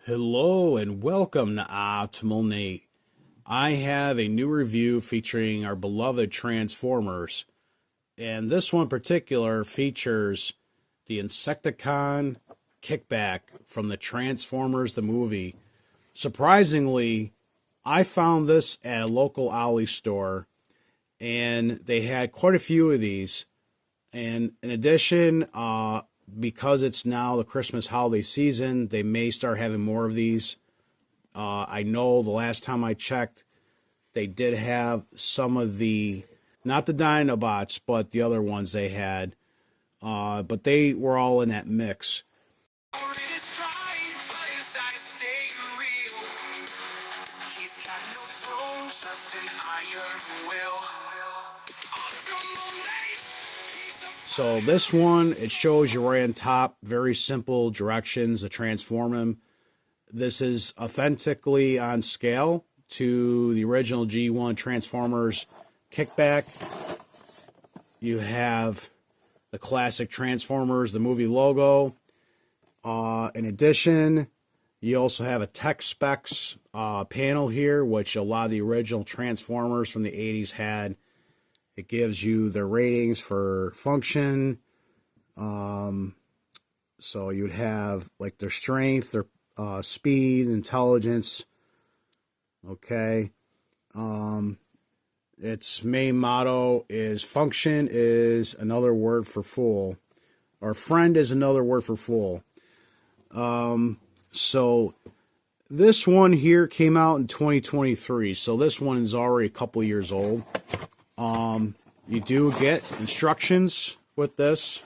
Hello and welcome to Optimal Nate. I have a new review featuring our beloved Transformers, and this one in particular features the Insecticon Kickback from the Transformers the movie. Surprisingly, I found this at a local Ollie store, and they had quite a few of these. And in addition, because it's now the Christmas holiday season, they may start having more of these. I know the last time I checked, they did have some of the, not the Dinobots, but the other ones they had. But they were all in that mix. So this one, it shows you right on top, very simple directions to transform him. This is authentically on scale to the original G1 Transformers Kickback. You have the classic Transformers, the movie logo. In addition, you also have a tech specs panel here, which a lot of the original Transformers from the 80s had. It gives you the ratings for function. So you'd have like their strength, their speed, intelligence. Okay. Its main motto is function is another word for fool. Or friend is another word for fool. So this one here came out in 2023. So this one is already a couple years old. You do get instructions with this,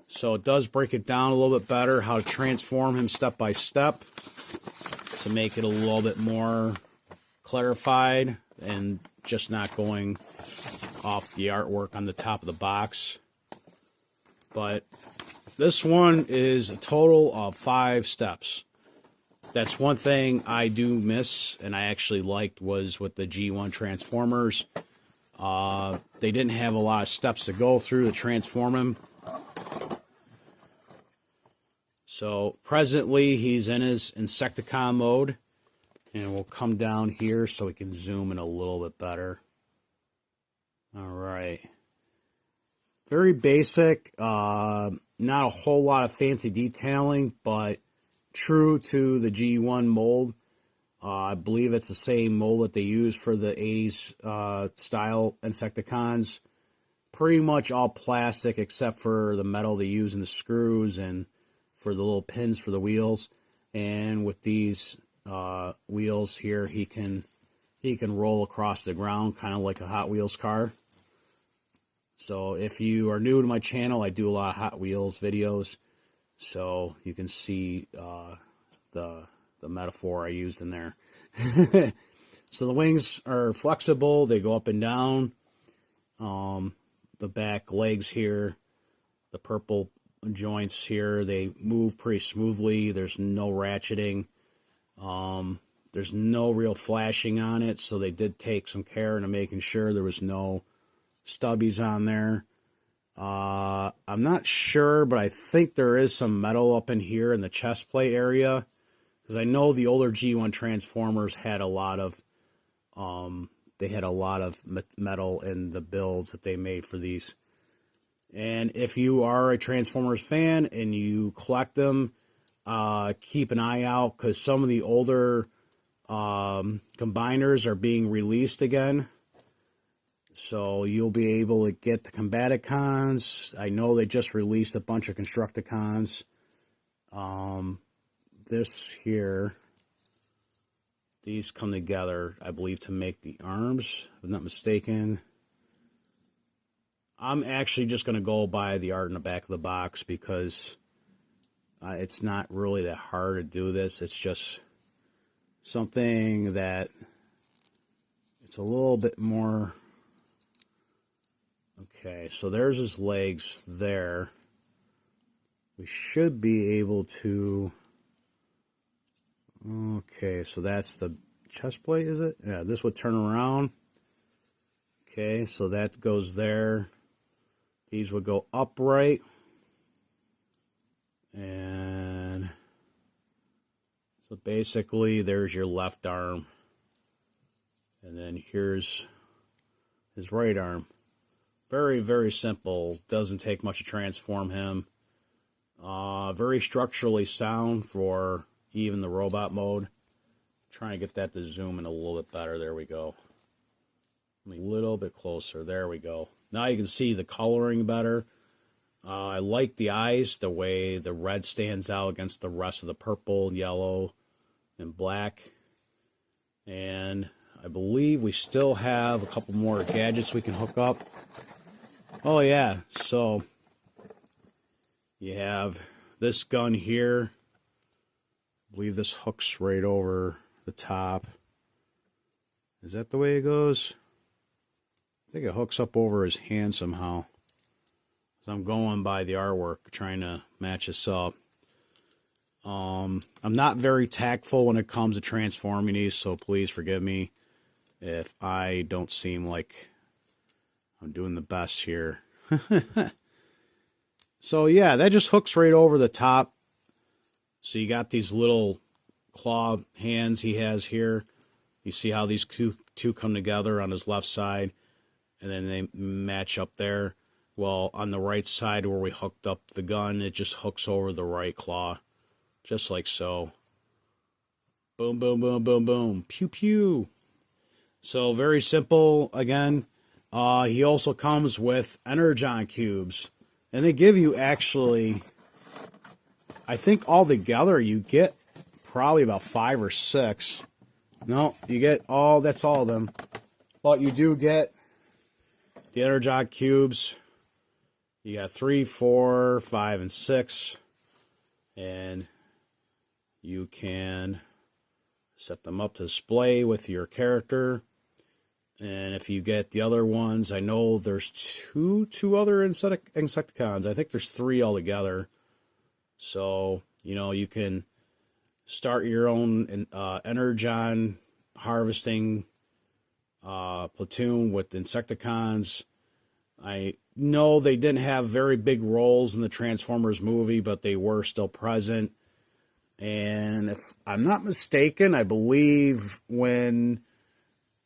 so it does break it down a little bit better how to transform him step by step to make it a little bit more clarified and just not going off the artwork on the top of the box. But this one is a total of 5 steps. That's one thing I do miss and I actually liked was with the G1 Transformers. They didn't have a lot of steps to go through to transform him. So presently he's in his Insecticon mode. And we'll come down here so we can zoom in a little bit better. Alright. Very basic. Not a whole lot of fancy detailing, but true to the G1 mold. I believe it's the same mold that they use for the 80s style Insecticons. Pretty much all plastic except for the metal they use in the screws and for the little pins for the wheels. And with these wheels here, he can roll across the ground, kind of like a Hot Wheels car. So if you are new to my channel, I do a lot of Hot Wheels videos, so you can see the metaphor I used in there. So the wings are flexible. They go up and down. The back legs here, the purple joints here, they move pretty smoothly. There's no ratcheting. There's no real flashing on it, so they did take some care into making sure there was no stubbies on there. I'm not sure, but I think there is some metal up in here in the chest plate area. Because I know the older G1 Transformers had a lot of, metal in the builds that they made for these. And if you are a Transformers fan and you collect them, keep an eye out because some of the older combiners are being released again. So you'll be able to get the Combaticons. I know they just released a bunch of Constructicons. This here, these come together, I believe, to make the arms, if I'm not mistaken. I'm actually just going to go by the art in the back of the box because it's not really that hard to do this. It's just something that it's a little bit more. Okay, so there's his legs there. We should be able to. Okay, so that's the chest plate, is it? Yeah, this would turn around. Okay, so that goes there. These would go upright. And So basically, there's your left arm. And then here's his right arm. Very, very simple. Doesn't take much to transform him. Very structurally sound for even the robot mode. Trying to get that to zoom in a little bit better. There we go. A little bit closer. There we go. Now you can see the coloring better. I like the eyes, the way the red stands out against the rest of the purple, yellow, and black. And I believe we still have a couple more gadgets we can hook up. Oh yeah, so you have this gun here. I believe this hooks right over the top. Is that the way it goes? I think it hooks up over his hand somehow. So I'm going by the artwork, trying to match this up. I'm not very tactful when it comes to transforming these, so please forgive me if I don't seem like I'm doing the best here. So yeah, that just hooks right over the top. So you got these little claw hands he has here. You see how these two come together on his left side, and then they match up there. Well, on the right side where we hooked up the gun, it just hooks over the right claw, just like so. Boom, boom, boom, boom, boom. Pew, pew. So very simple. Again, he also comes with Energon cubes. And they give you actually, I think all together you get probably about 5 or 6. No, you get all, that's all of them. But you do get the Energon cubes. You got 3, 4, 5, and 6. And you can set them up to display with your character. And if you get the other ones, I know there's two other Insecticons. I think there's 3 altogether. So, you know, you can start your own Energon harvesting platoon with Insecticons. I know they didn't have very big roles in the Transformers movie, but they were still present. And if I'm not mistaken, I believe when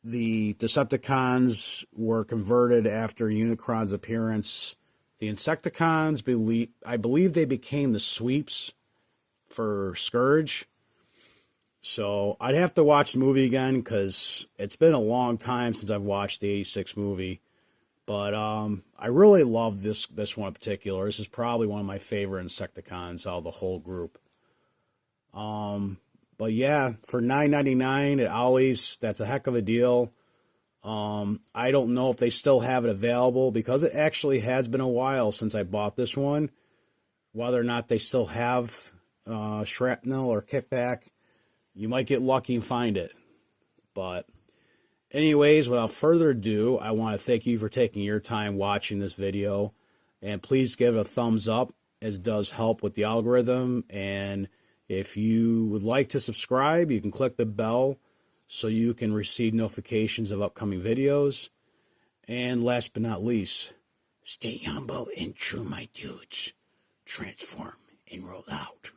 the Decepticons were converted after Unicron's appearance, the Insecticons, I believe they became the sweeps for Scourge. So I'd have to watch the movie again because it's been a long time since I've watched the 86 movie. But I really love this one in particular. This is probably one of my favorite Insecticons out of the whole group. But yeah, for $9.99 at Ollie's, that's a heck of a deal. I don't know if they still have it available because it actually has been a while since I bought this one. Whether or not they still have Shrapnel or Kickback, you might get lucky and find it. But anyways, without further ado, I want to thank you for taking your time watching this video. And please give it a thumbs up, as it does help with the algorithm. And if you would like to subscribe, you can click the bell so you can receive notifications of upcoming videos. And last but not least, stay humble and true, my dudes. Transform and roll out.